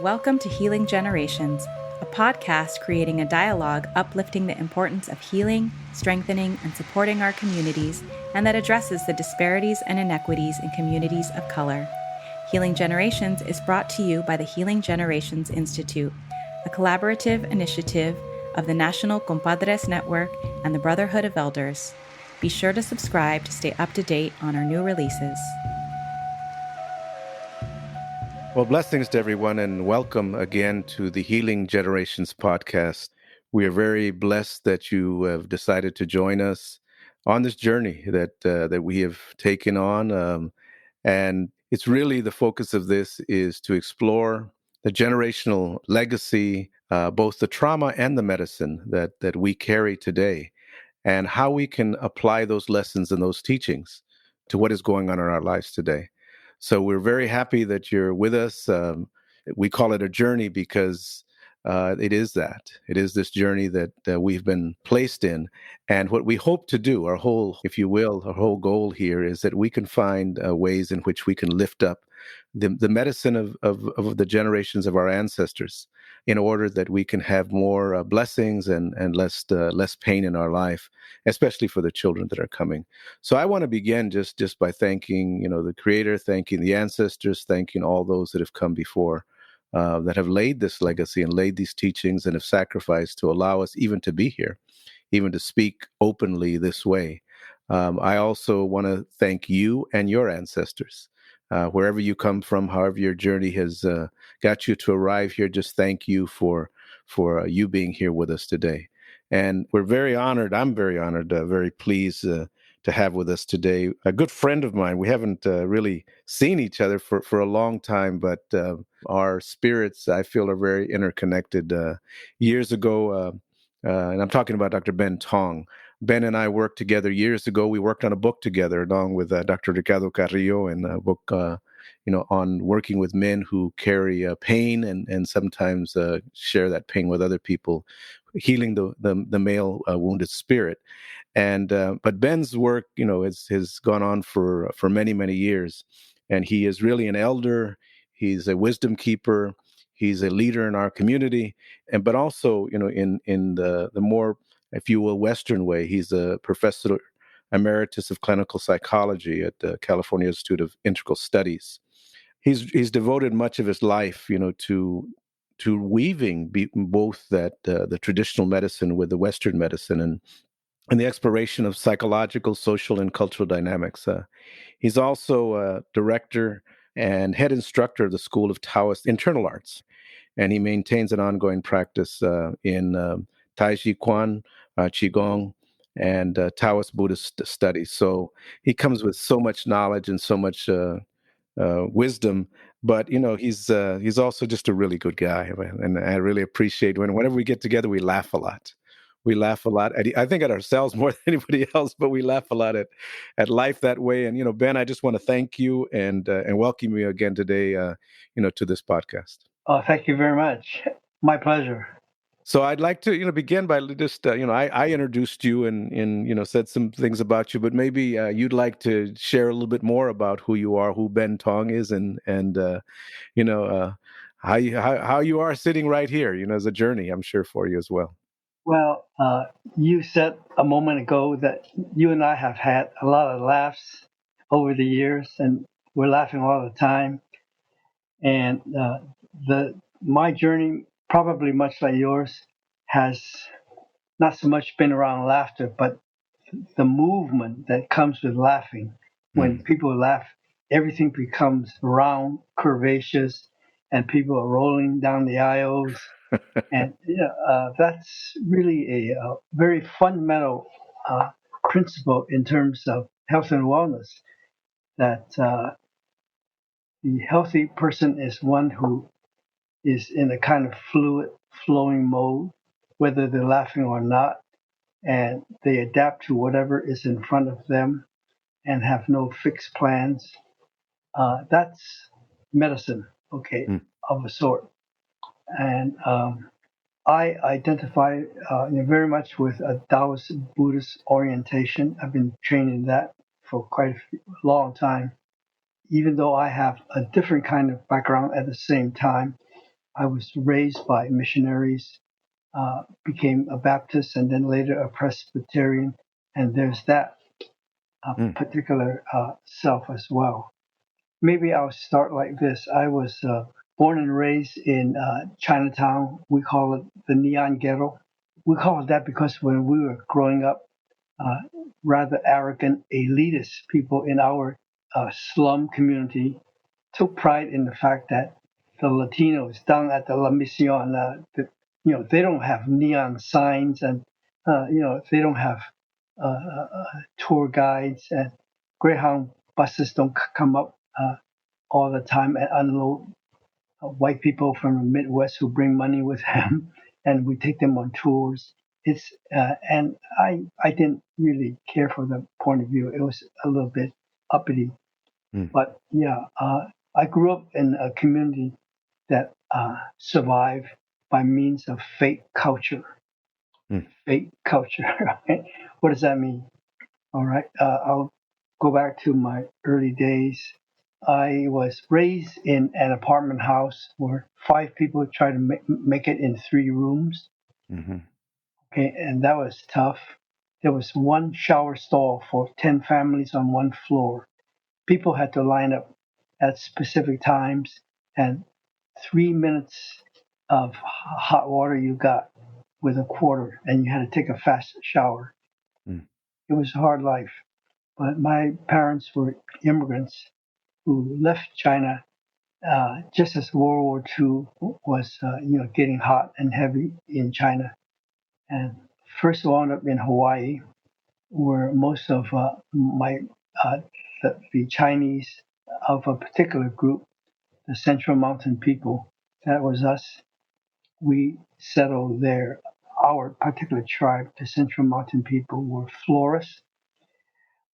Welcome to Healing Generations, a podcast creating a dialogue uplifting the importance of healing, strengthening, and supporting our communities, and that addresses the disparities and inequities in communities of color. Healing Generations is brought to you by the Healing Generations Institute, a collaborative initiative of the National Compadres Network and the Brotherhood of Elders. Be sure to subscribe to stay up to date on our new releases. Well, blessings to everyone, and welcome again to the Healing Generations podcast. We are very blessed that you have decided to join us on this journey that we have taken on, and it's really the focus of this is to explore the generational legacy, both the trauma and the medicine that we carry today, and how we can apply those lessons and those teachings to what is going on in our lives today. So we're very happy that you're with us. We call it a journey because it is that. It is this journey that we've been placed in. And what we hope to do, our whole, if you will, our whole goal here is that we can find ways in which we can lift up the medicine of the generations of our ancestors in order that we can have more blessings and less pain in our life, especially for the children that are coming. So I want to begin just by thanking, the Creator, thanking the ancestors, thanking all those that have come before, that have laid this legacy and laid these teachings and have sacrificed to allow us even to be here, even to speak openly this way. I also want to thank you and your ancestors. Wherever you come from, however your journey has got you to arrive here, just thank you for you being here with us today. And we're very honored. I'm very honored, very pleased to have with us today a good friend of mine. We haven't really seen each other for a long time, but our spirits, I feel, are very interconnected. Years ago, and I'm talking about Dr. Ben Tong. Ben and I worked together years ago. We worked on a book together along with Dr. Ricardo Carrillo, and a book, on working with men who carry pain and sometimes share that pain with other people, healing the male wounded spirit. And but Ben's work, has gone on for many, many years, and he is really an elder. He's a wisdom keeper. He's a leader in our community, but also, in the more, if you will, Western way. He's a professor emeritus of clinical psychology at the California Institute of Integral Studies. He's devoted much of his life, to weaving both that the traditional medicine with the Western medicine and the exploration of psychological, social, and cultural dynamics. He's also a director and head instructor of the School of Taoist Internal Arts, and he maintains an ongoing practice in Tai Chi Quan, Qigong, and Taoist Buddhist studies. So he comes with so much knowledge and so much wisdom, but he's also just a really good guy, and I really appreciate whenever we get together, we laugh a lot. We laugh a lot I think at ourselves more than anybody else, but we laugh a lot at life that way. And Ben, I just want to thank you and welcome you again today, to this podcast. Oh, thank you very much. My pleasure. So I'd like to, begin by just, I introduced you and said some things about you, but maybe you'd like to share a little bit more about who you are, who Ben Tong is, and how you are sitting right here, as a journey, I'm sure, for you as well. Well, you said a moment ago that you and I have had a lot of laughs over the years, and we're laughing all the time. And my journey, probably much like yours, has not so much been around laughter, but the movement that comes with laughing. When people laugh, everything becomes round, curvaceous, and people are rolling down the aisles. And that's really a very fundamental principle in terms of health and wellness, that the healthy person is one who is in a kind of fluid, flowing mode, whether they're laughing or not, and they adapt to whatever is in front of them and have no fixed plans. That's medicine, of a sort. And I identify very much with a Taoist Buddhist orientation. I've been trained in that for quite a long time, even though I have a different kind of background at the same time. I was raised by missionaries, became a Baptist, and then later a Presbyterian. And there's that Mm. particular self as well. Maybe I'll start like this. I was born and raised in Chinatown. We call it the Neon Ghetto. We call it that because when we were growing up, uh, rather arrogant, elitist people in our slum community took pride in the fact that the Latinos down at the La Mission, they don't have neon signs, and they don't have tour guides, and Greyhound buses don't come up all the time and unload white people from the Midwest who bring money with them, and we take them on tours. It's and I didn't really care for the point of view. It was a little bit uppity, Mm. but yeah, I grew up in a community that survived by means of fake culture. Mm. Fake culture. Right? What does that mean? All right, I'll go back to my early days. I was raised in an apartment house where five people tried to make it in 3 rooms. Mm-hmm. Okay, and that was tough. There was one shower stall for 10 families on one floor. People had to line up at specific times, and 3 minutes of hot water you got with a quarter, and you had to take a fast shower. Mm. It was a hard life. But my parents were immigrants who left China just as World War II was, getting hot and heavy in China, and first wound up in Hawaii, where most of my uh, the Chinese of a particular group, the Central Mountain people, that was us. We settled there. Our particular tribe, the Central Mountain people, were florists.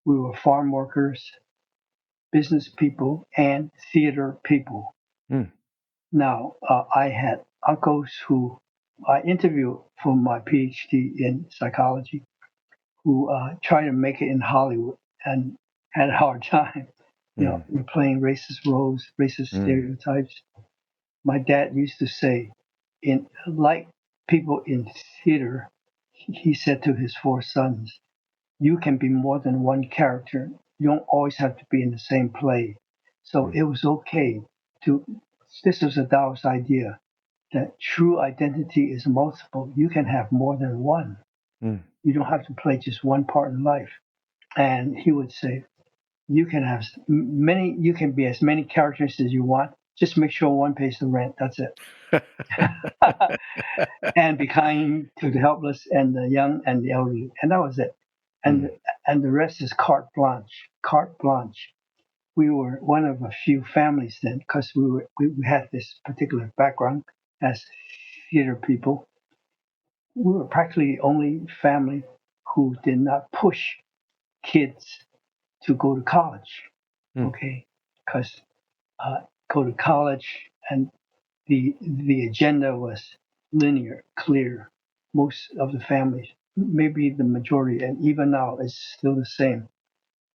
We were farm workers, business people, and theater people. Mm. Now, I had uncles who I interviewed for my PhD in psychology who tried to make it in Hollywood and had a hard time. Mm. Playing racist roles, racist Mm. stereotypes. My dad used to say, in like people in theater, he said to his 4 sons, you can be more than one character. You don't always have to be in the same play. So Mm. it was okay to, this was a Taoist idea that true identity is multiple. You can have more than one. Mm. You don't have to play just one part in life. And he would say, you can have you can be as many characters as you want. Just make sure one pays the rent. That's it. And be kind to the helpless and the young and the elderly. And that was it. And Mm. and the rest is carte blanche. Carte blanche. We were one of a few families then, because we had this particular background as theater people. We were practically the only family who did not push kids to go to college. Mm. Okay, because go to college and the agenda was linear, clear. Most of the families, maybe the majority, and even now it's still the same.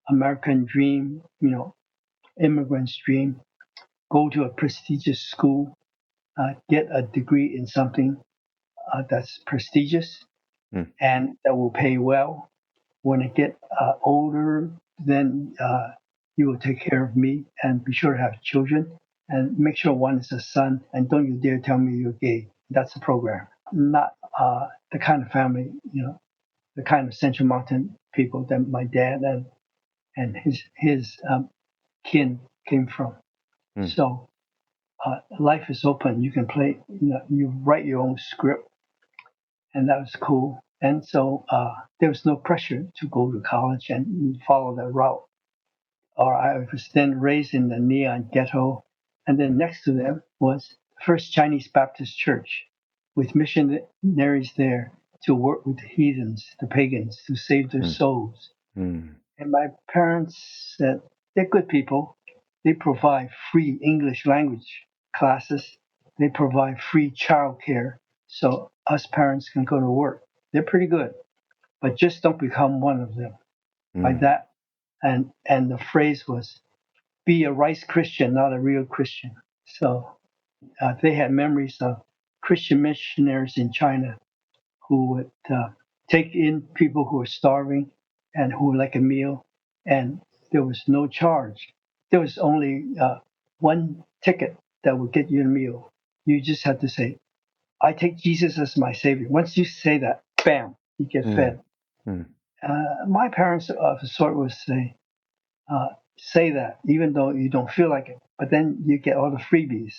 American dream, immigrant's dream. Go to a prestigious school, get a degree in something that's prestigious Mm. and that will pay well. When I get older, then you will take care of me and be sure to have children and make sure one is a son. And don't you dare tell me you're gay. That's the program. Not the kind of family, the kind of Central Mountain people that my dad and his kin came from. Mm. So life is open. You can play. You write your own script, and that was cool. And so there was no pressure to go to college and follow that route. Or I was then raised in the Neon Ghetto, and then next to them was First Chinese Baptist Church, with missionaries there to work with the heathens, the pagans, to save their Mm. souls. Mm. And my parents said they're good people. They provide free English language classes. They provide free childcare so us parents can go to work. They're pretty good, but just don't become one of them. By Mm. that, and the phrase was, "Be a rice Christian, not a real Christian." So They had memories of Christian missionaries in China who would take in people who were starving and who would like a meal, and there was no charge. There was only one ticket that would get you a meal. You just had to say, I take Jesus as my savior. Once you say that, bam, you get Mm. fed. Mm. My parents of the sort would say that even though you don't feel like it, but then you get all the freebies.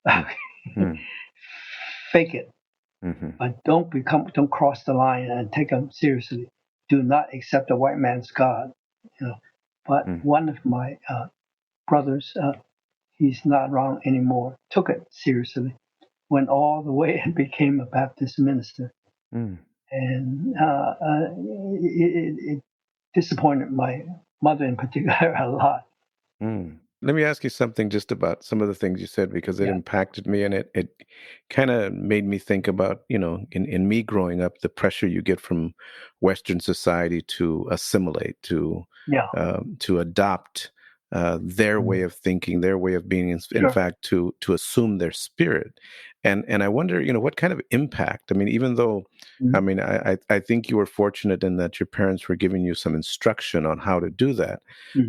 Mm. Mm. Fake it, Mhm. but don't cross the line and take them seriously. Do not accept a white man's God. You know. But Mm. one of my brothers, he's not around anymore, took it seriously, went all the way and became a Baptist minister. Mm. And it disappointed my mother in particular a lot. Mm. Let me ask you something just about some of the things you said because it Yeah. impacted me and it kind of made me think about, in me growing up, the pressure you get from Western society to assimilate, Yeah. to adopt their way Mhm. of thinking, their way of being, in Sure. fact, to assume their spirit. And I wonder, what kind of impact, I mean, even though, I Mhm. mean, I think you were fortunate in that your parents were giving you some instruction on how to do that,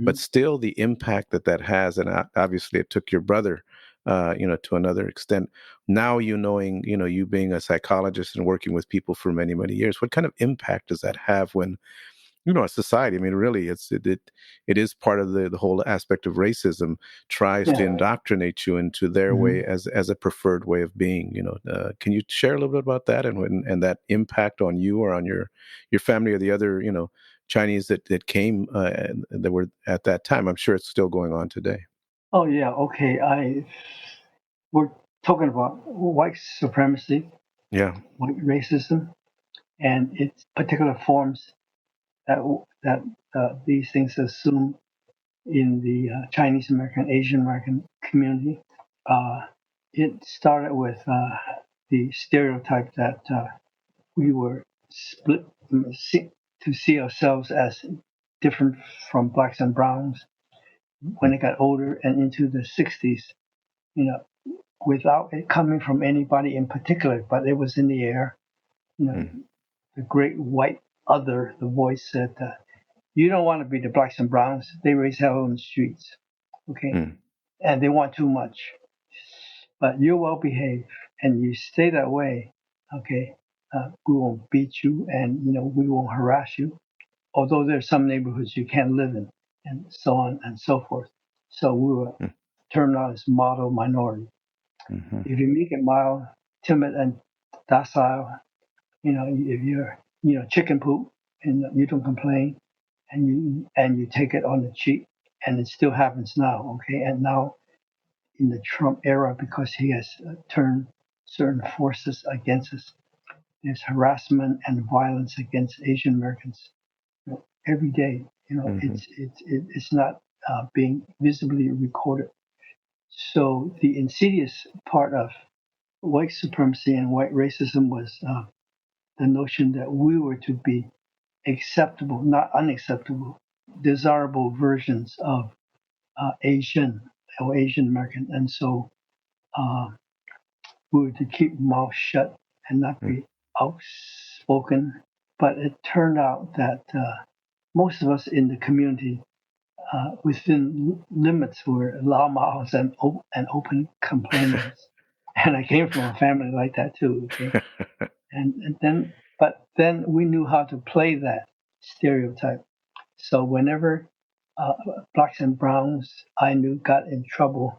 but Mhm. still the impact that has, and obviously it took your brother, to another extent. Now, knowing, you being a psychologist and working with people for many, many years, what kind of impact does that have when, a society, I mean, really, it is part of the whole aspect of racism, tries to Yeah. indoctrinate you into their way Mhm. as a preferred way of being. Can you share a little bit about that and that impact on you or on your family or the other, Chinese that came that were at that time? I'm sure it's still going on today. Oh yeah. Okay. We're talking about white supremacy, Yeah. white racism, and its particular forms that these things assume in the Chinese American, Asian American community. Uh, it started with the stereotype that we were split to see ourselves as different from blacks and browns. When it got older and into the 60s, you know, without it coming from anybody in particular, but it was in the air. You know, Mm-hmm. the great white other, the voice said, "You don't want to be the blacks and browns. They raise hell in the streets, okay, and they want too much. But you're well behaved, and you stay that way, okay. We won't beat you, and we won't harass you. Although there's some neighborhoods you can't live in, and so on and so forth. So we were turned out as model minority. Mm-hmm. If you make it mild, timid, and docile, if you're chicken poop and you don't complain, and you take it on the cheap, and it still happens now, okay. And now in the Trump era, because he has turned certain forces against us, there's harassment and violence against Asian Americans every day. Mm-hmm. It's not being visibly recorded. So the insidious part of white supremacy and white racism was the notion that we were to be acceptable, not unacceptable, desirable versions of Asian or Asian American. And so uh, we were to keep mouth shut and not be outspoken. But it turned out that most of us in the community, within limits, were loudmouths and open complainers. And I came from a family like that too. Okay, but then we knew how to play that stereotype. So whenever uh, blacks and browns I knew got in trouble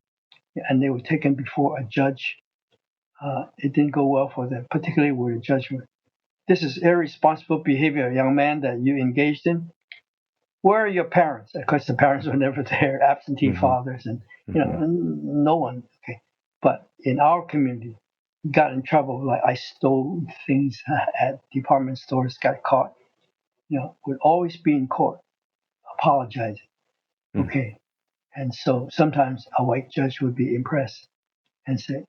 and they were taken before a judge, it didn't go well for them, particularly with a judgment. This is irresponsible behavior, young man, that you engaged in. Where are your parents? Of course, the parents were never there, absentee Mm-hmm. fathers, and Mm-hmm. no one. Okay, but in our community, got in trouble. Like I stole things at department stores, got caught. Would always be in court, apologizing. Okay, and so sometimes a white judge would be impressed and say,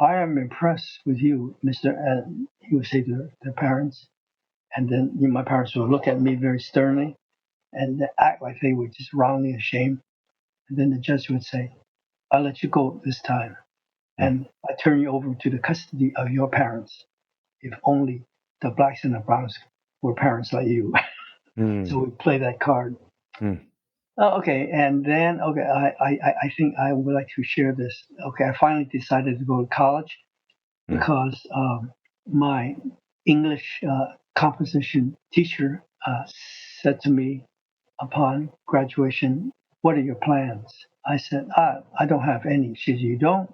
"I am impressed with you, Mister." And he would say to the parents, and then my parents would look at me very sternly and act like they were just roundly ashamed. And then the judge would say, "I'll let you go this time." and I turn you over to the custody of your parents. If only the blacks and the browns were parents like you. So we play that card. Oh, okay, and then I think I would like to share this. Okay, I finally decided to go to college because my English composition teacher said to me upon graduation, "What are your plans?" I said, I don't have any." She said, "You don't?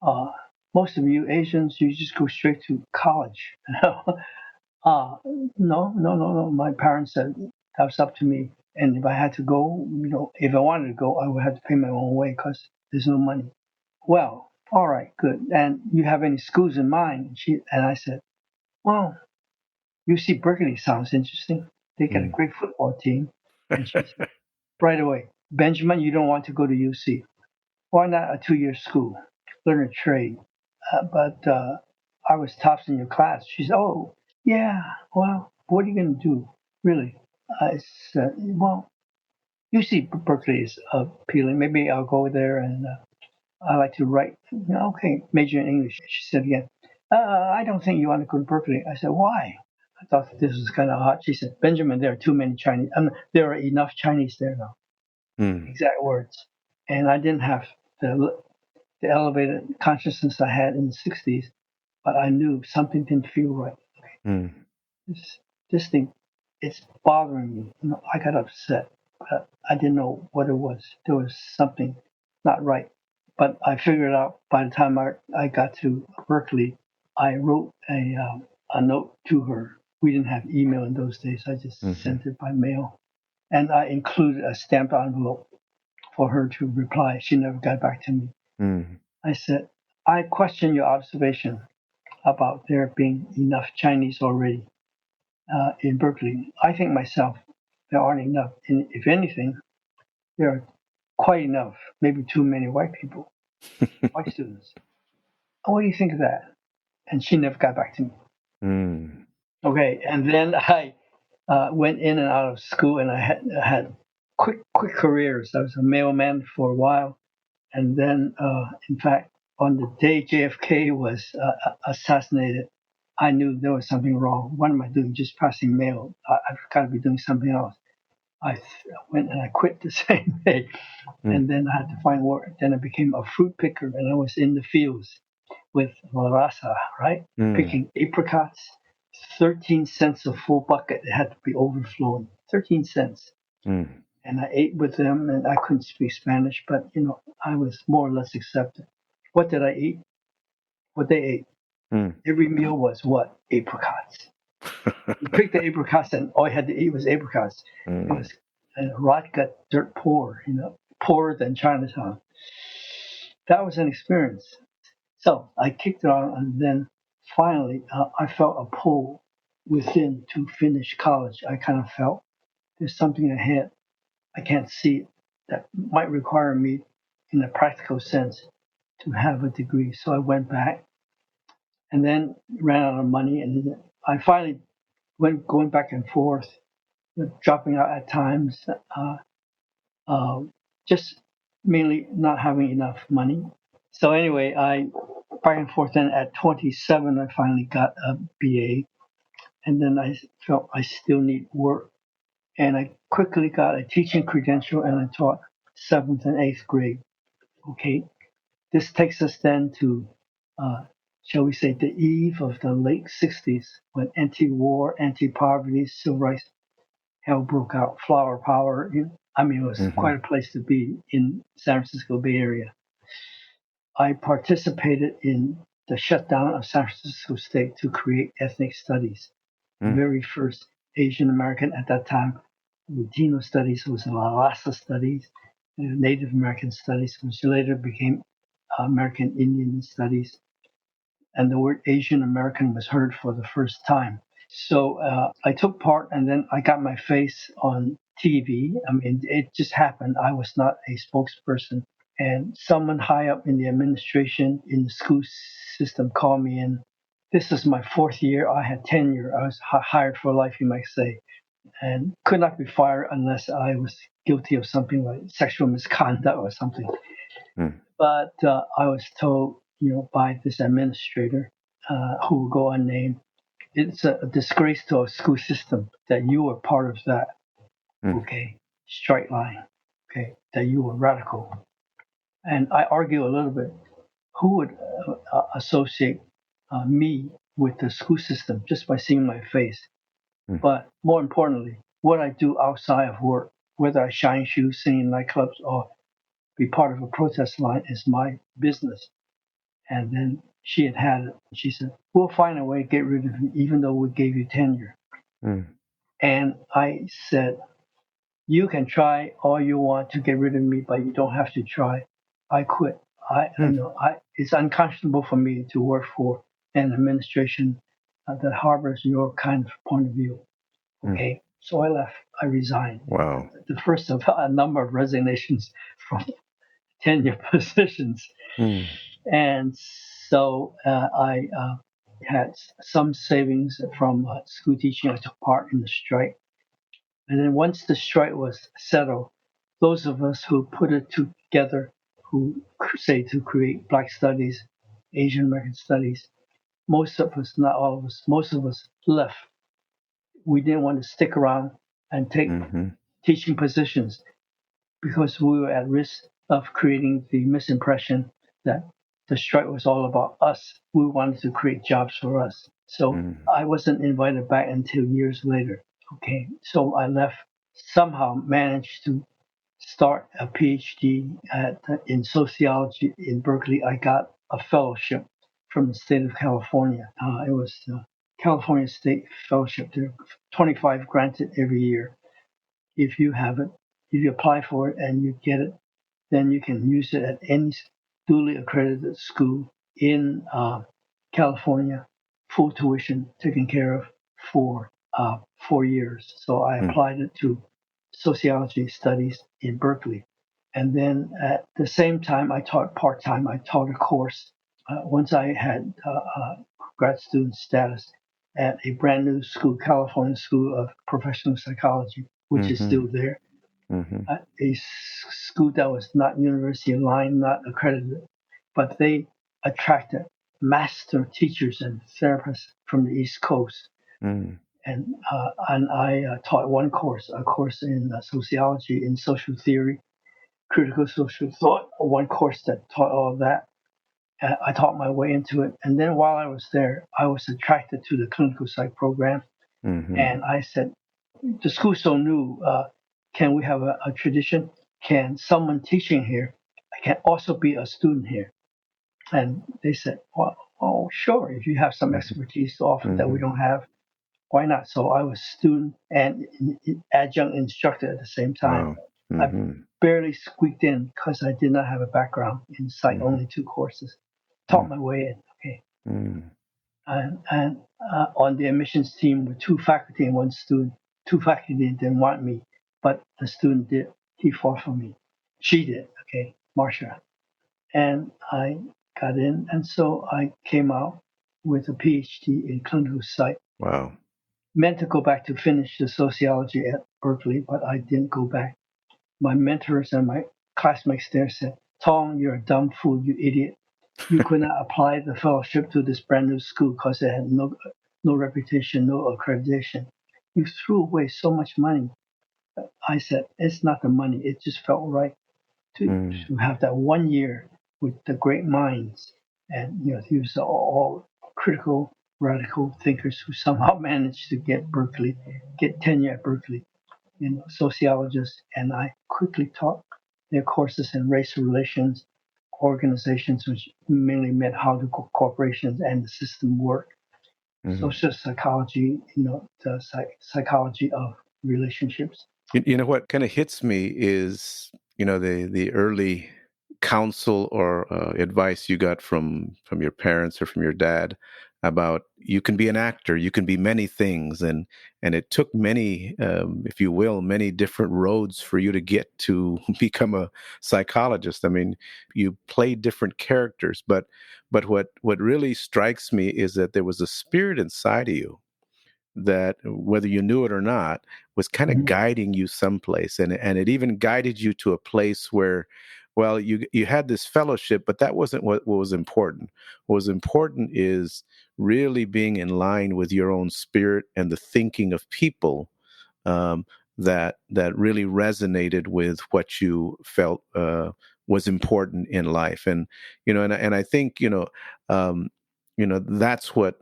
Uh, Most of you Asians, you just go straight to college." No, no, no, no. My parents said that was up to me. And if I had to go, if I wanted to go, I would have to pay my own way because there's no money. Well, all right, good. And you have any schools in mind? And I said, well, UC Berkeley sounds interesting. They got a great football team. And she said, right away, "Benjamin, you don't want to go to UC. Why not a 2-year school? Learn a trade." But I was tops in your class. She said, "Oh, yeah, well, what are you going to do, really?" I said, "Well, UC Berkeley is appealing. Maybe I'll go there and I like to write. Okay, major in English." She said again, "I don't think you want to go to Berkeley." I said, "Why?" I thought this was kind of hot. She said, "Benjamin, there are too many Chinese. There are enough Chinese there now." Exact words. And I didn't have the elevated consciousness I had in the 60s, but I knew something didn't feel right. This thing, it's bothering me. I got upset, but I didn't know what it was. There was something not right. But I figured out by the time I got to Berkeley, I wrote a note to her. We didn't have email in those days. I just sent it by mail. And I included a stamped envelope for her to reply. She never got back to me. I said, "I question your observation about there being enough Chinese already in Berkeley. I think myself there aren't enough. And if anything, there are quite enough, maybe too many white people, white students. What do you think of that?" And she never got back to me. Okay, and then I went in and out of school, and I had quick careers. I was a mailman for a while, and then, in fact, on the day JFK was assassinated, I knew there was something wrong. What am I doing? Just passing mail. I've got to be doing something else. I went and I quit the same day, and then I had to find work. Then I became a fruit picker, and I was in the fields with La Raza, right? Picking apricots. 13 cents a full bucket. It had to be overflowing. 13 cents. And I ate with them, and I couldn't speak Spanish, but I was more or less accepted. What did I eat? What they ate. Every meal was what? Apricots. You picked the apricots, and all you had to eat was apricots. It was rot gut dirt poor, poorer than Chinatown. That was an experience. So I kicked it on, and then finally I felt a pull within to finish college. I kind of felt there's something ahead. I can't see it that might require me, in a practical sense, to have a degree. So I went back and then ran out of money. And I finally went going back and forth, dropping out at times, uh, just mainly not having enough money. So anyway, I back and forth. And at 27, I finally got a BA. And then I felt I still need work. And I quickly got a teaching credential, and I taught 7th and 8th grade. Okay, this takes us then to, shall we say, the eve of the late 60s, when anti-war, anti-poverty, civil rights hell broke out, flower power. I mean, it was quite a place to be in San Francisco Bay Area. I participated in the shutdown of San Francisco State to create ethnic studies. The very first Asian American at that time, Latino studies was La Raza studies, Native American studies, which later became American Indian studies. And the word Asian American was heard for the first time. So I took part, and then I got my face on TV. I mean, it just happened. I was not a spokesperson. And someone high up in the administration in the school system called me in. This is my 4th year. I had tenure. I was hired for life, you might say, and could not be fired unless I was guilty of something like sexual misconduct or something. But I was told, by this administrator who will go unnamed. It's a disgrace to our school system that you were part of that, Mm. okay, strike line, okay, that you were radical. And I argue a little bit. Who would associate me with the school system just by seeing my face? Mm. But more importantly, what I do outside of work, whether I shine shoes, sing in nightclubs, or be part of a protest line, is my business. And then she had it. She said, "We'll find a way to get rid of you, even though we gave you tenure." Mm. And I said, "You can try all you want to get rid of me, but you don't have to try." I quit. Mm. It's unconscionable for me to work for an administration that harbors your kind of point of view. Mm. Okay, so I left. I resigned. Wow. The first of a number of resignations from tenure positions. Mm. And so I had some savings from school teaching. I took part in the strike. And then once the strike was settled, those of us who put it together, who say to create Black studies, Asian American studies, most of us, not all of us, most of us left. We didn't want to stick around and take Mm-hmm. teaching positions because we were at risk of creating the misimpression that the strike was all about us. We wanted to create jobs for us. So Mm. I wasn't invited back until years later. Okay, so I left, somehow managed to start a PhD in sociology in Berkeley. I got a fellowship from the state of California. It was the California State Fellowship. There are 25 granted every year. If you have it, if you apply for it and you get it, then you can use it at any duly accredited school in California, full tuition taken care of for 4 years. So I Mm. applied it to sociology studies in Berkeley. And then at the same time, I taught part time. I taught a course once I had grad student status at a brand new school, California School of Professional Psychology, which is Mm-hmm. still there, Mm-hmm. a school that was not university aligned, not accredited, but they attracted master teachers and therapists from the East Coast. Mm. And I taught one course, a course in sociology, in social theory, critical social thought, one course that taught all of that. I taught my way into it. And then while I was there, I was attracted to the clinical psych program. Mm-hmm. And I said, the school's so new. Can we have a tradition? Can someone teaching here can also be a student here? And they said, well, oh, sure. If you have some expertise to offer that we Mm-hmm. don't have, why not? So I was student and adjunct instructor at the same time. Wow. I Mm-hmm. barely squeaked in because I did not have a background in psych, Mm-hmm. only 2 courses. Taught my way in. Okay. Mm-hmm. And on the admissions team with 2 faculty and 1 student. 2 faculty didn't want me, but the student did. He fought for me. She did, okay, Marsha. And I got in, and so I came out with a PhD in clinical psych. Wow. Meant to go back to finish the sociology at Berkeley, but I didn't go back. My mentors and my classmates there said, Tong, you're a dumb fool, you idiot. You could not apply the fellowship to this brand new school because it had no reputation, no accreditation. You threw away so much money. I said, it's not the money. It just felt right to, Mm. to have that 1 year with the great minds. And, these are all critical, radical thinkers who somehow managed to get tenure at Berkeley, sociologists. And I quickly taught their courses in race relations, organizations, which mainly meant how the corporations and the system work, Mm-hmm. social psychology, the psychology of relationships. You know what kind of hits me is, the early counsel or advice you got from your parents or from your dad about you can be an actor, you can be many things, and it took many, if you will, many different roads for you to get to become a psychologist. I mean, you played different characters, but what really strikes me is that there was a spirit inside of you that, whether you knew it or not, was kind of Mhm. guiding you someplace, and it even guided you to a place where well, you had this fellowship, but that wasn't what was important. What was important is really being in line with your own spirit and the thinking of people, um, that really resonated with what you felt was important in life. And and I think um, that's what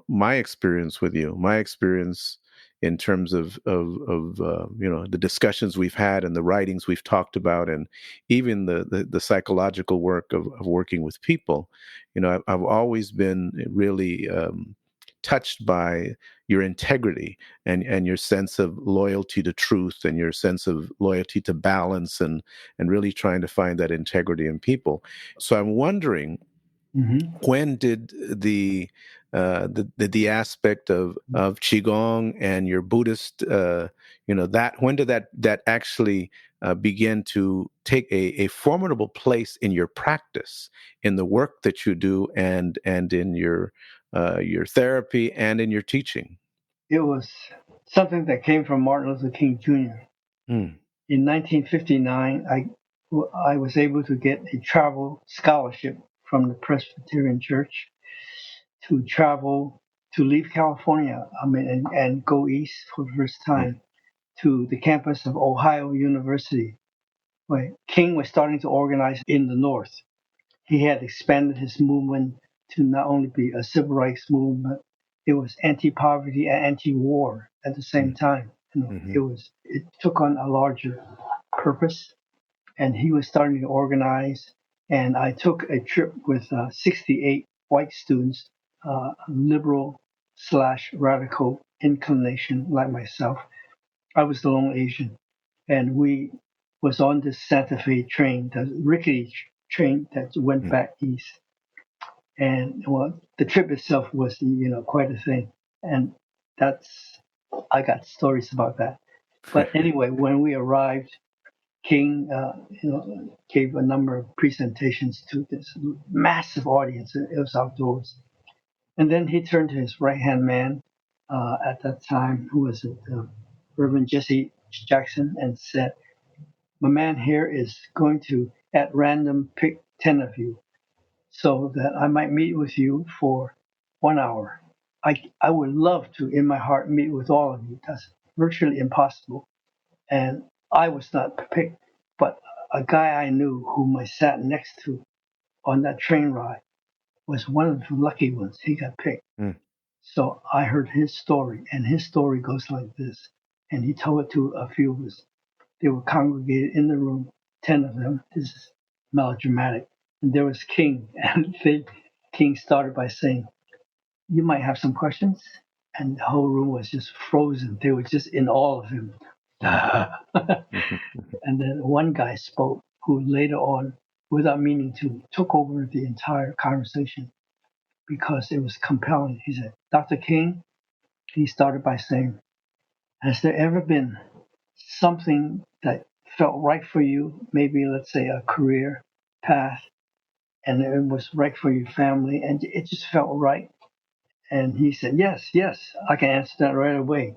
my experience with you, my experience in terms of the discussions we've had and the writings we've talked about, and even the psychological work of working with people. I've always been really touched by your integrity and your sense of loyalty to truth, and your sense of loyalty to balance, and really trying to find that integrity in people. So I'm wondering, Mm-hmm. when did the aspect of qigong and your Buddhist, that when did that actually begin to take a formidable place in your practice, in the work that you do, and in your therapy and in your teaching? It was something that came from Martin Luther King Jr. Mm, In 1959, I was able to get a travel scholarship from the Presbyterian Church to travel, to leave California, and go east for the first mm, time to the campus of Ohio University, where King was starting to organize in the North. He had expanded his movement to not only be a civil rights movement, it was anti-poverty and anti-war at the same mm, time. mhm, It took on a larger purpose, and he was starting to organize. And I took a trip with 68 white students, liberal slash radical inclination like myself. I was the lone Asian, and we was on this Santa Fe train, the rickety train that went mm. back east. And well, the trip itself was quite a thing, and that's I got stories about that. But anyway, when we arrived, King, gave a number of presentations to this massive audience. It was outdoors, and then he turned to his right hand man at that time, who was Reverend Jesse Jackson, and said, "My man here is going to, at random, pick 10 of you, so that I might meet with you for 1 hour. I would love to, in my heart, meet with all of you. That's virtually impossible." And I was not picked, but a guy I knew whom I sat next to on that train ride was one of the lucky ones. He got picked. Mm, So I heard his story, and his story goes like this. And he told it to a few of us. They were congregated in the room, 10 of them. This is melodramatic. And there was King, and King started by saying, "You might have some questions." And the whole room was just frozen. They were just in awe of him. mhm, And then one guy spoke, who later on, without meaning to, took over the entire conversation because it was compelling. He said, "Dr. King," he started by saying, "has there ever been something that felt right for you? Maybe, let's say, a career path, and it was right for your family, and it just felt right?" And he said, "Yes, yes, I can answer that right away.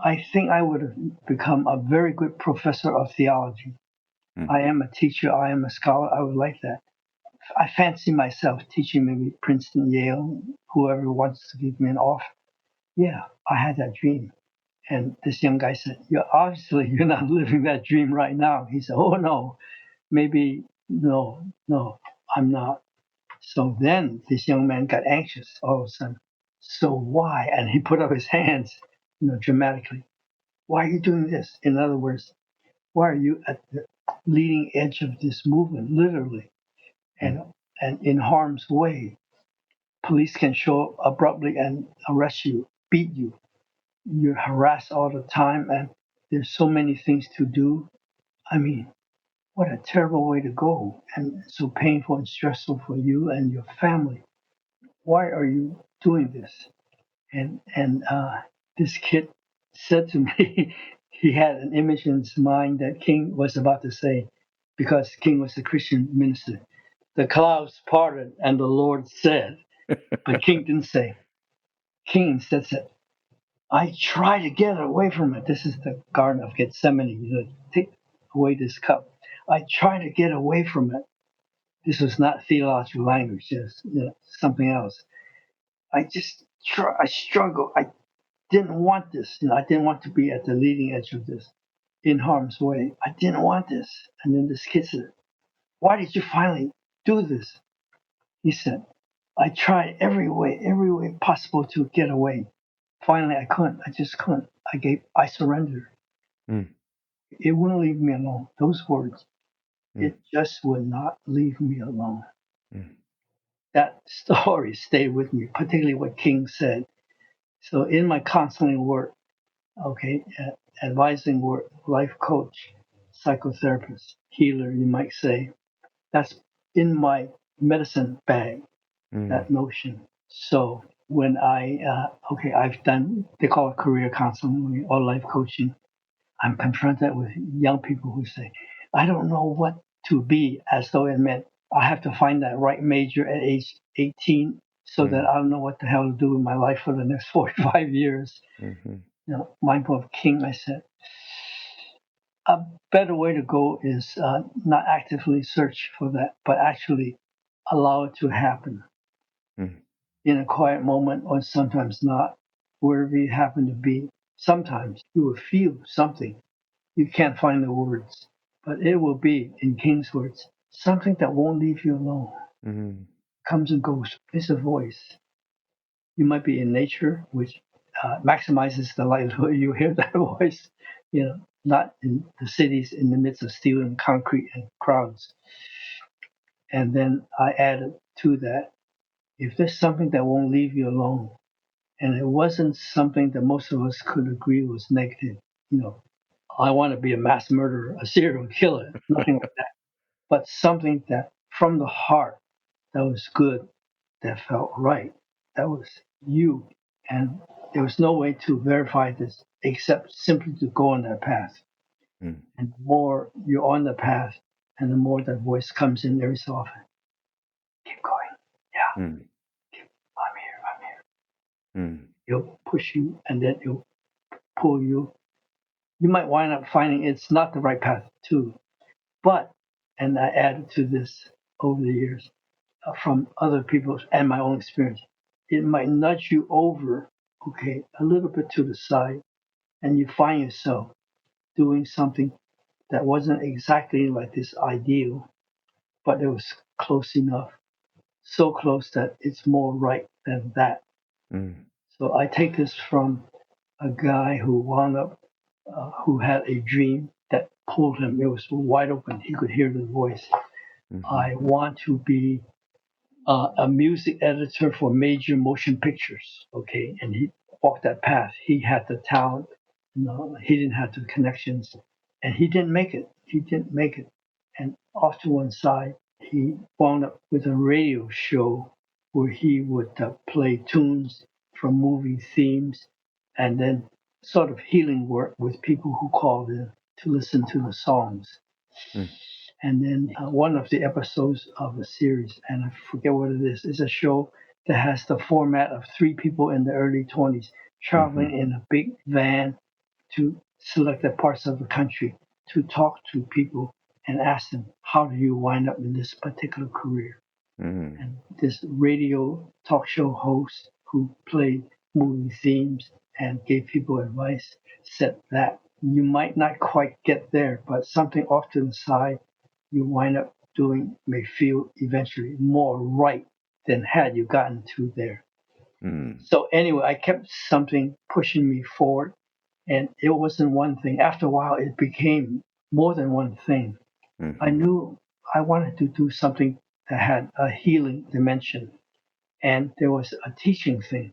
I think I would have become a very good professor of theology. mm, I am a teacher, I am a scholar, I would like that. I fancy myself teaching maybe Princeton, Yale, whoever wants to give me an offer." Yeah, I had that dream. And this young guy said, "Yeah, obviously you're not living that dream right now." He said, "Oh no, maybe no, I'm not." So then this young man got anxious all of a sudden. "So why?" And he put up his hands, dramatically. "Why are you doing this?" In other words, why are you at the leading edge of this movement, literally, mm, and and in harm's way? Police can show up abruptly and arrest you, beat you. You're harassed all the time, and there's so many things to do. I mean, what a terrible way to go, and so painful and stressful for you and your family. Why are you doing this? And this kid said to me, he had an image in his mind that King was about to say, because King was a Christian minister. "The clouds parted and the Lord said," but King didn't say. King instead said, "I try to get away from it." This is the Garden of Gethsemane. Take away this cup. I try to get away from it. This was not theological language, just something else. I struggle. I didn't want this. I didn't want to be at the leading edge of this, in harm's way. I didn't want this. And then this kid said, "Why did you finally do this?" He said, "I tried every way possible to get away. Finally, I couldn't. I just couldn't. I surrendered. Mm. It wouldn't leave me alone." Those words, Mm. it just would not leave me alone. Mm. That story stayed with me, particularly what King said. So in my counseling work, okay, advising work, life coach, psychotherapist, healer, you might say, that's in my medicine bag, Mm. that notion. So when I've done, they call it career counseling or life coaching. I'm confronted with young people who say, "I don't know what to be," as though it meant I have to find that right major at age 18 so that Mm. I don't know what the hell to do in my life for the next 45 years. Mhm. Mindful of King, I said, a better way to go is not actively search for that, but actually allow it to happen Mm. in a quiet moment or sometimes not, wherever you happen to be. Sometimes you will feel something. You can't find the words, but it will be, in King's words, something that won't leave you alone. Mhm. Comes and goes. It's a voice. You might be in nature, which maximizes the likelihood you hear that voice. Not in the cities in the midst of steel and concrete and crowds. And then I added to that, if there's something that won't leave you alone, and it wasn't something that most of us could agree was negative, you know, I want to be a mass murderer, a serial killer, nothing like that, but something that from the heart that was good, that felt right, that was you. And there was no way to verify this except simply to go on that path. Mm. And the more you're on the path, and the more that voice comes in every so often, keep going. Yeah, Mm. I'm here, I'm here. Mm. It'll push you and then it'll pull you. You might wind up finding it's not the right path too. But, and I added to this over the years from other people's and my own experience, it might nudge you over, okay, a little bit to the side, and you find yourself doing something that wasn't exactly like this ideal, but it was close enough, so close that it's more right than that. Mm. So I take this from a guy who wound up, who had a dream that pulled him. It was wide open. He could hear the voice. Mhm. I want to be a music editor for major motion pictures. Okay, and he walked that path. He had the talent. He didn't have the connections, and he didn't make it. He didn't make it. And off to one side, he wound up with a radio show where he would play tunes from movie themes, and then sort of healing work with people who called in to listen to the songs. Mm. And then one of the episodes of a series, and I forget what it is a show that has the format of three people in the early 20s traveling Mhm. in a big van to selected parts of the country to talk to people and ask them, how do you wind up in this particular career? Mm. And this radio talk show host who played movie themes and gave people advice said that you might not quite get there, but something off to the side you wind up doing may feel eventually more right than had you gotten to there. Mm. So anyway, I kept something pushing me forward, and it wasn't one thing. After a while, it became more than one thing. I Mhm. knew I wanted to do something that had a healing dimension, and there was a teaching thing.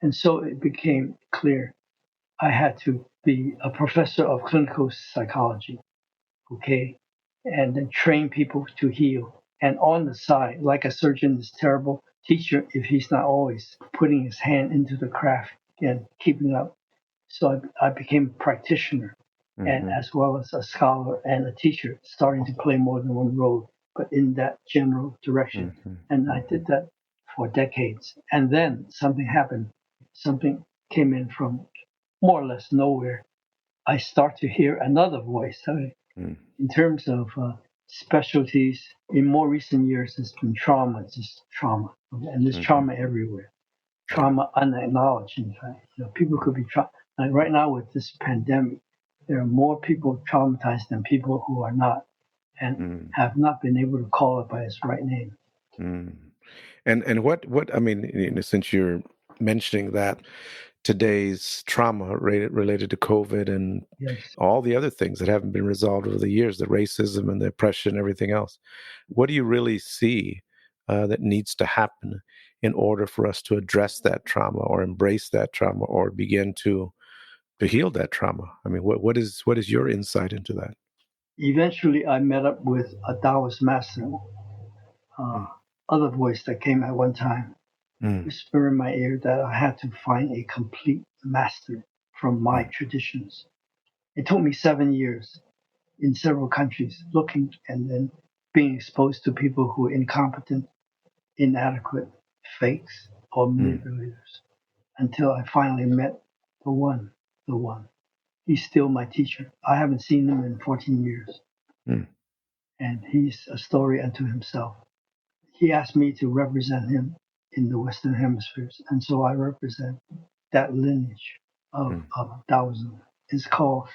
And so it became clear I had to be a professor of clinical psychology, okay, and then train people to heal. And on the side, like a surgeon is terrible teacher if he's not always putting his hand into the craft and keeping up. So I became a practitioner and Mhm. as well as a scholar and a teacher, starting to play more than one role, but in that general direction. Mhm. And I Mhm. did that for decades. And then something happened. Something came in from more or less nowhere. I start to hear another voice. In terms of specialties. In more recent years, it's been trauma, just trauma. Okay? And there's Mm-hmm. trauma everywhere. Yeah. Trauma unacknowledged, in fact. People could be like right now with this pandemic, there are more people traumatized than people who are not and Mm. have not been able to call it by its right name. Mm. And what I mean, since you're mentioning that today's trauma related to COVID and Yes. all the other things that haven't been resolved over the years, the racism and the oppression, and everything else, what do you really see that needs to happen in order for us to address that trauma or embrace that trauma or begin to heal that trauma? I mean, what is your insight into that? Eventually, I met up with a Taoist master, Mm. other voice that came at one time, Mm. whisper in my ear that I had to find a complete master from my Mm. traditions. It took me 7 years in several countries looking and then being exposed to people who are incompetent, inadequate, fakes, or Mm. manipulators until I finally met the one, the one. He's still my teacher. I haven't seen him in 14 years, Mm. and he's a story unto himself. He asked me to represent him in the Western hemispheres, and so I represent that lineage Mm. of Taoism. It's called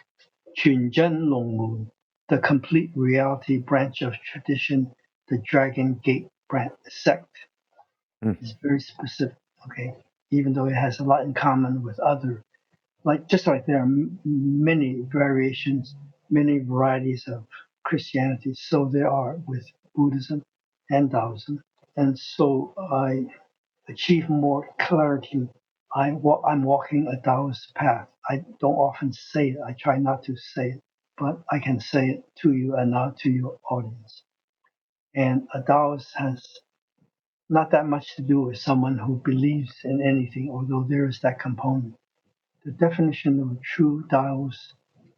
Qunzhen Longmu, the complete reality branch of tradition, the Dragon Gate branch sect. Mm. Is very specific, okay? Even though it has a lot in common with other, just like there are many variations, many varieties of Christianity, so there are with Buddhism and Taoism. And so I achieve more clarity. I'm walking a Taoist path. I don't often say it. I try not to say it, but I can say it to you and now to your audience. And a Taoist has not that much to do with someone who believes in anything, although there is that component. The definition of a true Taoist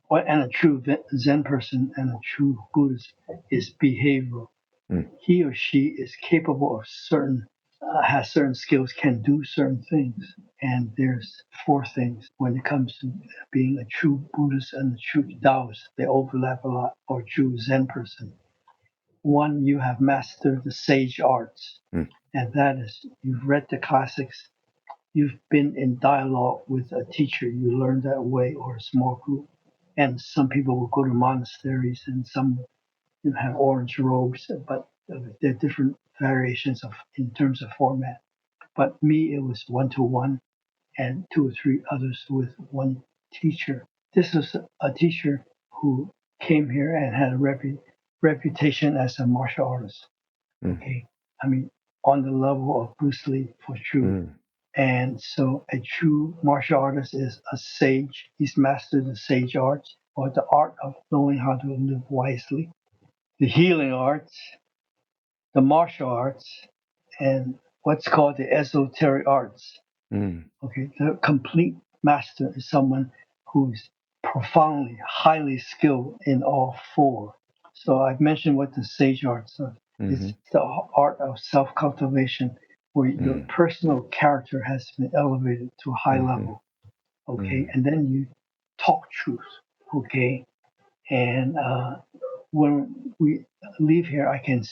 and a true Zen person and a true Buddhist is behavioral. Mm. He or she is capable of has certain skills, can do certain things. And there's four things when it comes to being a true Buddhist and a true Taoist. They overlap a lot, or true Zen person. One, you have mastered the sage arts, Mm. and that is you've read the classics, you've been in dialogue with a teacher, you learn that way, or a small group. And some people will go to monasteries, and some have orange robes, but there are different variations of in terms of format. But me, it was 1-to-1, and two or three others with one teacher. This was a teacher who came here and had a reputation as a martial artist. Mm. Okay, I mean, on the level of Bruce Lee for true. Mm. And so a true martial artist is a sage. He's mastered the sage arts, or the art of knowing how to live wisely, the healing arts, the martial arts, and what's called the esoteric arts. Mm. Okay, the complete master is someone who's profoundly, highly skilled in all four. So I've mentioned what the sage arts are. Mm-hmm. It's the art of self-cultivation where your Mm. personal character has been elevated to a high Mm-hmm. level. Okay, Mm. and then you talk truth. Okay, and when we leave here, I can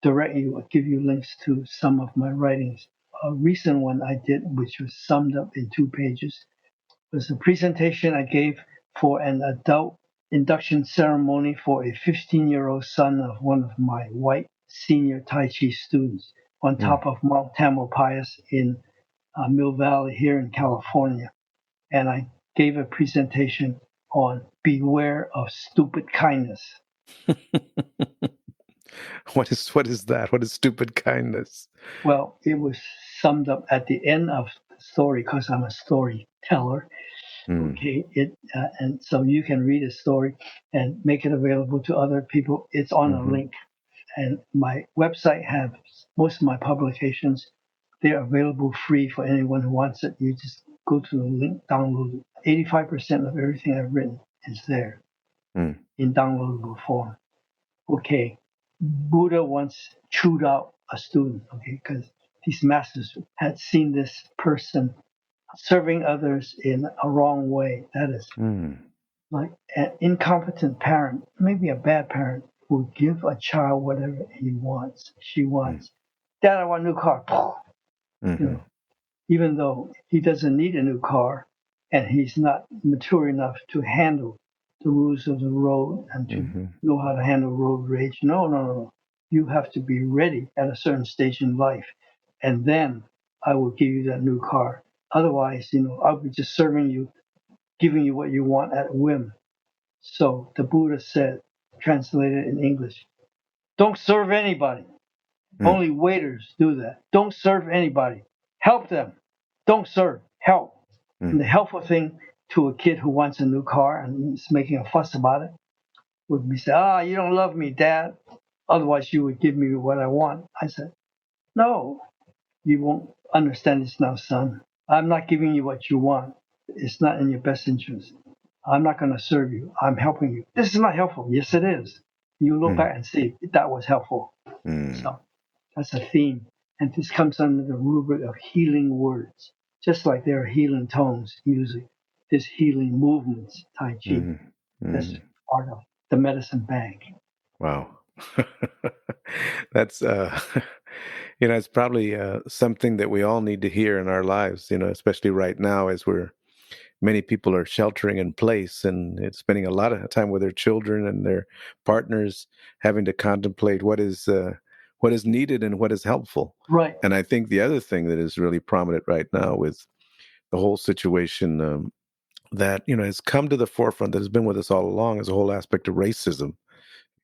direct you, give you links to some of my writings. A recent one I did, which was summed up in 2 pages, was a presentation I gave for an adult induction ceremony for a 15-year-old son of one of my white senior Tai Chi students on Mm. top of Mount Tamalpais in Mill Valley here in California. And I gave a presentation on beware of stupid kindness. What is that? What is stupid kindness? Well, it was summed up at the end of the story because I'm a storyteller. Mm. Okay, and so you can read a story and make it available to other people. It's on a Mm-hmm. link, and my website has most of my publications. They're available free for anyone who wants it. You just go to the link, download it. 85% of everything I've written is there Mm. in downloadable form. Okay, Buddha once chewed out a student, okay, because these masters had seen this person serving others in a wrong way. That is Mm. like an incompetent parent, maybe a bad parent, will give a child whatever he wants, she mm, wants. Dad, I want a new car. You mhm, know, even though he doesn't need a new car and he's not mature enough to handle the rules of the road and to mhm, know how to handle road rage. No, no, no, no. You have to be ready at a certain stage in life. And then I will give you that new car. Otherwise, I'll be just serving you, giving you what you want at whim. So the Buddha said, translated in English, don't serve anybody. mm, Only waiters do that. Don't serve anybody. Help them. Don't serve. Help. And mm, the helpful thing to a kid who wants a new car and is making a fuss about it would be say, you don't love me, Dad. Otherwise, you would give me what I want. I said, no, you won't understand this now, son. I'm not giving you what you want. It's not in your best interest. I'm not going to serve you. I'm helping you. This is not helpful. Yes, it is. You look mm, back and see that was helpful. mm, So that's a theme. And this comes under the rubric of healing words. Just like there are healing tones, music, there's healing movements, Tai Chi. mm, That's mm. part of the medicine bag. Wow. That's it's probably something that we all need to hear in our lives, especially right now as many people are sheltering in place and it's spending a lot of time with their children and their partners, having to contemplate what is needed and what is helpful. Right. And I think the other thing that is really prominent right now with the whole situation, that has come to the forefront, that has been with us all along, is the whole aspect of racism.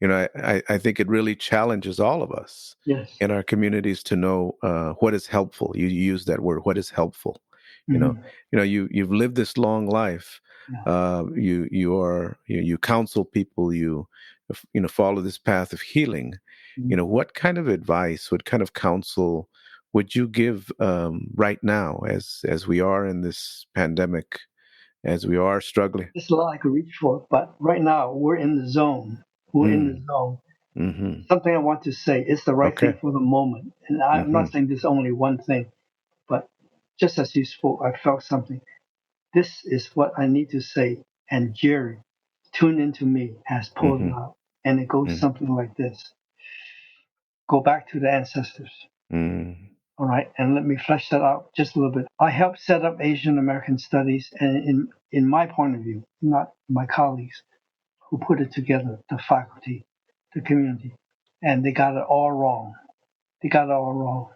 I think it really challenges all of us Yes. in our communities to know what is helpful. You use that word, what is helpful. You know, Mm-hmm. you've lived this long life. Yeah. You counsel people. You follow this path of healing. Mm-hmm. What kind of advice, what kind of counsel would you give right now, as we are in this pandemic, as we are struggling? There's a lot I could reach for, but right now we're in the zone. We're in the Mm, zone. mm-hmm. Something I want to say is the right thing Okay. for the moment. And I'm Mm-hmm. not saying there's only one thing, but just as you spoke, I felt something. This is what I need to say. And Jerry, tuned into me, has pulled it Mm-hmm. out. And it goes Mm, something like this. Go back to the ancestors. mm, All right. And let me flesh that out just a little bit. I helped set up Asian American studies, and in my point of view, not my colleagues who put it together, the faculty, the community. And they got it all wrong. They got it all wrong.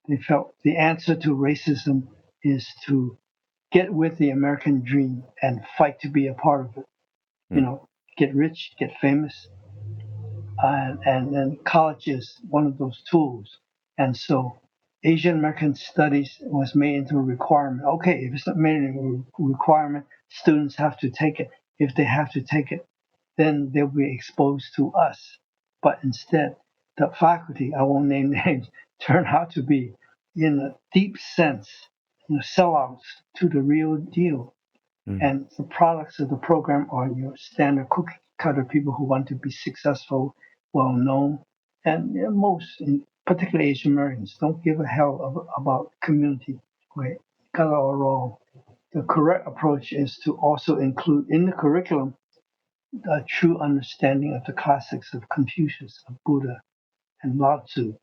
They felt the answer to racism is to get with the American dream and fight to be a part of it. mm, Get rich, get famous, and college is one of those tools. And so Asian American Studies was made into a requirement. Okay, if it's not made into a requirement, students have to take it. If they have to take it, then they'll be exposed to us. But instead, the faculty, I won't name names, turn out to be, in a deep sense, sellouts to the real deal. mm, And the products of the program are your standard cookie cutter people who want to be successful, well known, and most, particularly Asian Americans, don't give a hell about community. Right? Got it all wrong. The correct approach is to also include in the curriculum a true understanding of the classics of Confucius, of Buddha, and Lao Tzu.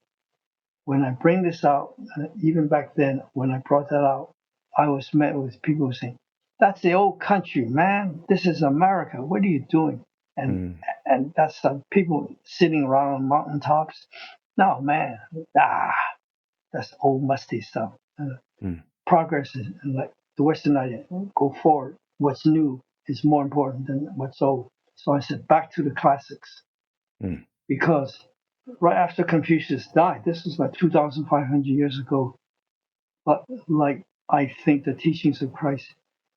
When I bring this out, even back then, when I brought that out, I was met with people saying, "That's the old country, man. This is America. What are you doing?" And mm, and that's the people sitting around on mountaintops. No, man, ah, that's old musty stuff. mm, Progress is like the Western idea. Go forward. What's new is more important than what's old. So I said, back to the classics, mm, because right after Confucius died, this is like 2,500 years ago, but like I think the teachings of Christ,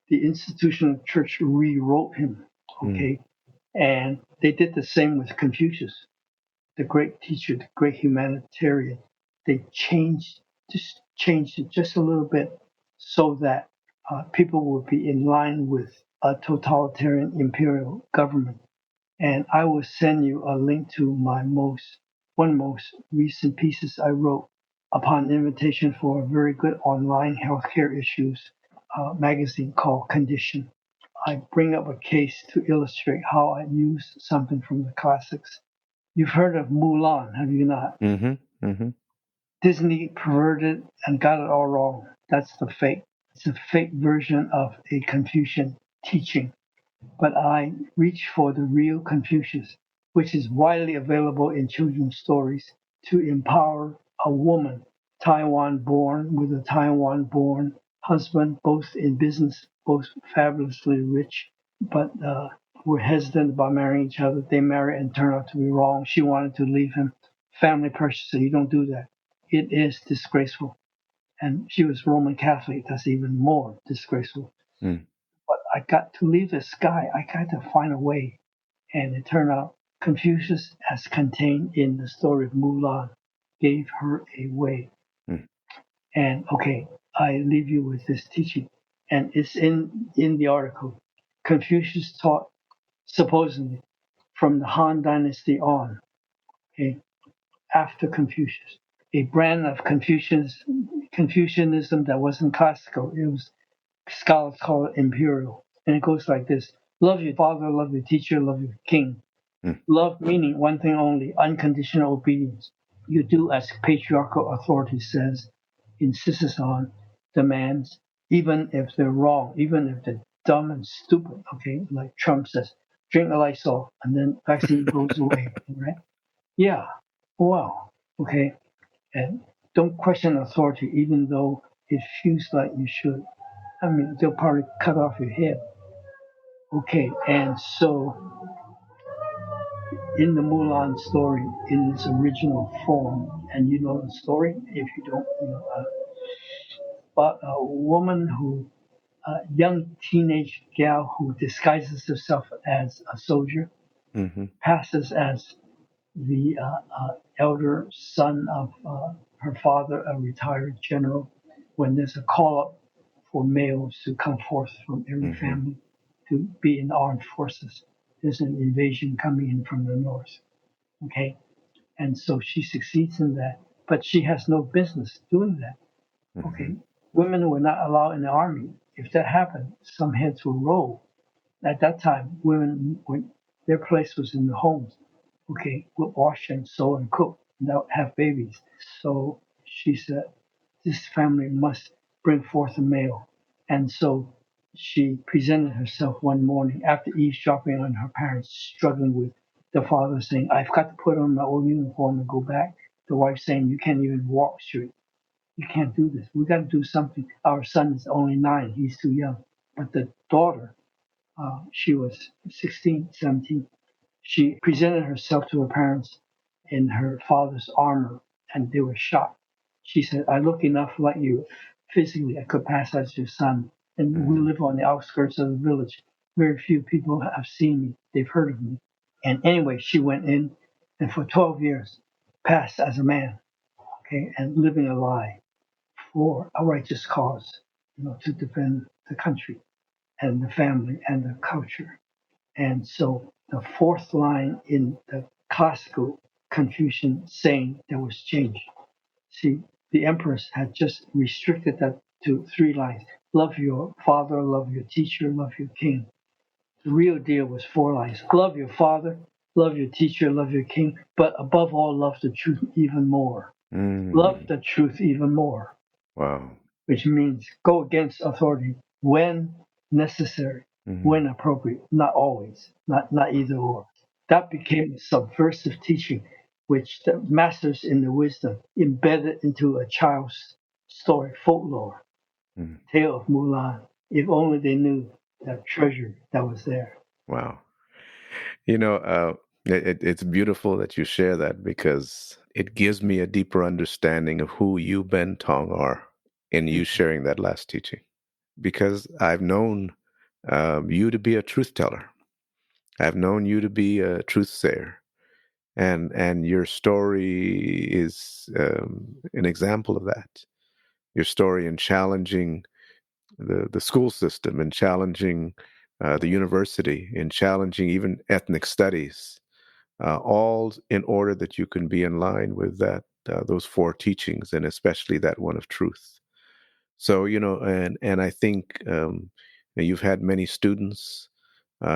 the institutional church rewrote him, mm, okay? And they did the same with Confucius, the great teacher, the great humanitarian. They changed it just a little bit so that people would be in line with a totalitarian imperial government. And I will send you a link to my most recent pieces I wrote upon invitation for a very good online healthcare issues magazine called Condition. I bring up a case to illustrate how I use something from the classics You've heard of Mulan, have you not? Mm-hmm. Mm-hmm. Disney perverted and got it all wrong. That's the fake. It's a fake version of a Confucian teaching. But I reach for the real Confucius, which is widely available in children's stories to empower a woman, Taiwan born with a Taiwan born husband, both in business, both fabulously rich, but were hesitant about marrying each other. They marry and turn out to be wrong. She wanted to leave him. Family pressure said, you don't do that. It is disgraceful. And she was Roman Catholic. That's even more disgraceful. Mm. But I got to leave this guy. I got to find a way. And it turned out Confucius, as contained in the story of Mulan, gave her a way. Mm. And okay, I leave you with this teaching. And it's in the article. Confucius taught supposedly from the Han Dynasty on, okay, after Confucius. A brand of Confucianism that wasn't classical. It was scholars call it imperial. And it goes like this: love your father, love your teacher, love your king. Mm. Love meaning one thing only, unconditional obedience. You do as patriarchal authority says, insists on, demands, even if they're wrong, even if they're dumb and stupid, okay? Like Trump says, drink the Lysol, and then vaccine goes away, right? Yeah, well, okay. And don't question authority, even though it feels like you should. I mean, they'll probably cut off your head. Okay, and so in the Mulan story, in its original form, and you know the story, if you don't, about a woman who, a young teenage gal who disguises herself as a soldier, Mm-hmm. passes as the elder son of her father, a retired general, when there's a call up for males to come forth from every Mm-hmm. family to be in the armed forces. There's an invasion coming in from the north. Okay. And so she succeeds in that, but she has no business doing that. Mm-hmm. Okay. Women were not allowed in the army. If that happened, some heads will roll. At that time, women, their place was in the homes, okay, would wash and sew and cook, not have babies. So she said, this family must bring forth a male. And so she presented herself one morning after eavesdropping on her parents, struggling with the father saying, I've got to put on my old uniform and go back. The wife saying, you can't even walk straight. You can't do this. We got to do something. Our son is only 9. He's too young. But the daughter, she was 16, 17. She presented herself to her parents in her father's armor, and they were shocked. She said, I look enough like you physically. I could pass as your son. And we Mm-hmm. live on the outskirts of the village. Very few people have seen me. They've heard of me. And anyway, she went in and for 12 years passed as a man, okay, and living a lie for a righteous cause, to defend the country and the family and the culture. And so the fourth line in the classical Confucian saying that was changed. See, the empress had just restricted that to 3 lines. Love your father, love your teacher, love your king. The real deal was 4 lines. Love your father, love your teacher, love your king, but above all, love the truth even more. Love Mm. the truth even more, Wow. which means go against authority when necessary, Mm-hmm. when appropriate, not always, not either or. That became a subversive teaching, which the masters in the wisdom embedded into a child's story, folklore, Mm. tale of Mulan. If only they knew that treasure that was there. Wow. You know, it's beautiful that you share that because it gives me a deeper understanding of who you, Ben Tong, are in you sharing that last teaching. Because I've known you to be a truth teller. I've known you to be a truth sayer, and your story is an example of that. Your story in challenging the school system, and challenging the university, and challenging even ethnic studies, all in order that you can be in line with that those 4 teachings, and especially that one of truth. So and I think you've had many students,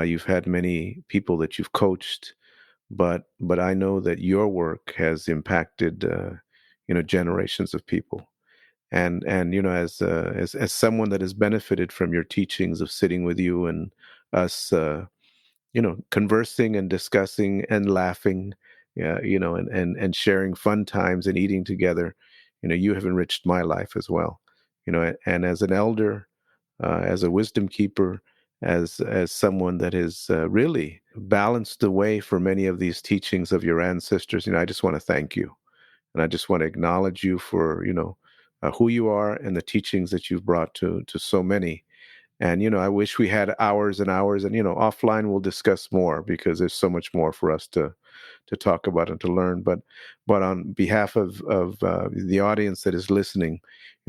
you've had many people that you've coached, but I know that your work has impacted generations of people. And as someone that has benefited from your teachings of sitting with you and us conversing and discussing and laughing, and sharing fun times and eating together, you have enriched my life as well. And as an elder, as a wisdom keeper, as someone that has really balanced the way for many of these teachings of your ancestors, I just want to thank you, and I just want to acknowledge you for who you are and the teachings that you've brought to so many. And I wish we had hours and hours, and offline we'll discuss more, because there's so much more for us to talk about and to learn. But on behalf of the audience that is listening,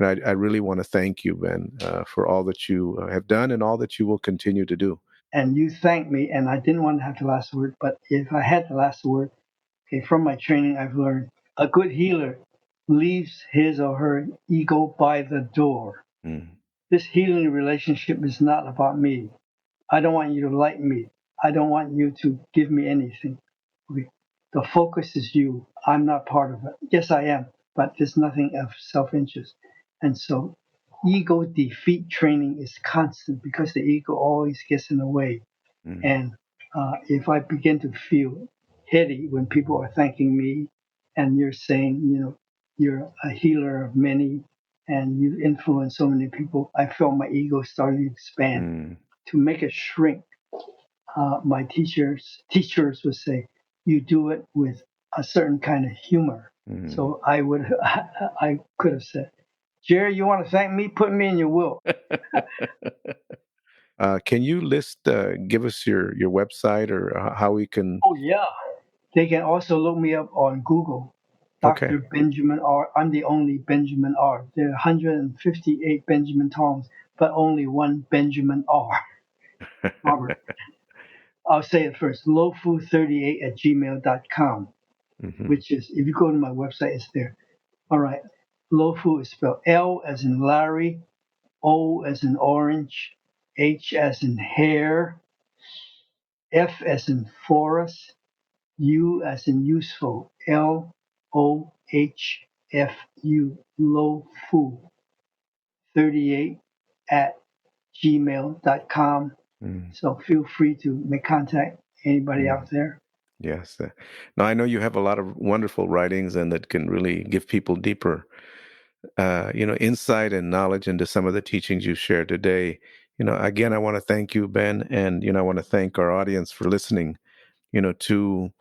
I really want to thank you, Ben, for all that you have done and all that you will continue to do. And you thanked me, and I didn't want to have the last word, but if I had the last word, okay, from my training, I've learned a good healer leaves his or her ego by the door. Mm. This healing relationship is not about me. I don't want you to like me. I don't want you to give me anything. Okay. The focus is you. I'm not part of it. Yes, I am, but there's nothing of self-interest. And so ego defeat training is constant, because the ego always gets in the way. Mm. And if I begin to feel heady when people are thanking me, and you're saying, you're a healer of many and you've influenced so many people, I felt my ego starting to expand. Mm. To make it shrink, my teachers would say, you do it with a certain kind of humor. Mm. So I could have said, Jerry, you want to thank me? Put me in your will. Can you give us your website, or how we can? Oh, yeah. They can also look me up on Google. Okay. Dr. Benjamin R. I'm the only Benjamin R. There are 158 Benjamin Tongs, but only one Benjamin R. Robert. I'll say it first. lofu38@gmail.com, Mm-hmm. which is, if you go to my website, it's there. All right. Lofu is spelled L as in Larry, O as in orange, H as in hair, F as in forest, U as in useful, LOHFU, Lofu 38 at gmail.com. Mm. So feel free to make contact, anybody Mm. out there. Yes. Now, I know you have a lot of wonderful writings, and that can really give people deeper, insight and knowledge into some of the teachings you shared today. Again, I want to thank you, Ben, and, I want to thank our audience for listening, to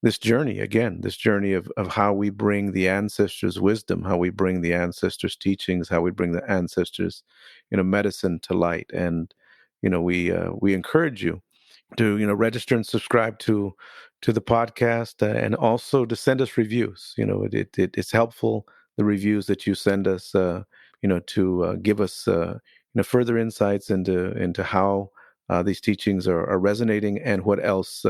this journey, this journey of how we bring the ancestors' wisdom, how we bring the ancestors' teachings, how we bring the ancestors, medicine to light. And, we encourage you to register and subscribe to the podcast, and also to send us reviews. It's helpful, the reviews that you send us, to give us further insights into how these teachings are resonating, and what else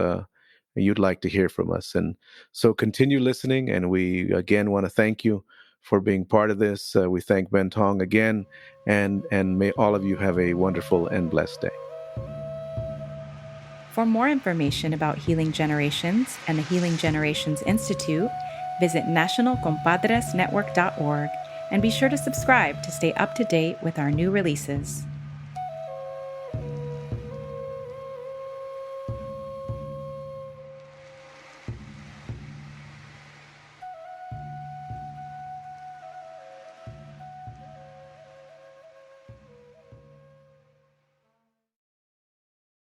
you'd like to hear from us. And so continue listening, and we again want to thank you for being part of this. We thank Ben Tong again, and may all of you have a wonderful and blessed day. For more information about Healing Generations and the Healing Generations Institute, visit nationalcompadresnetwork.org, and be sure to subscribe to stay up to date with our new releases.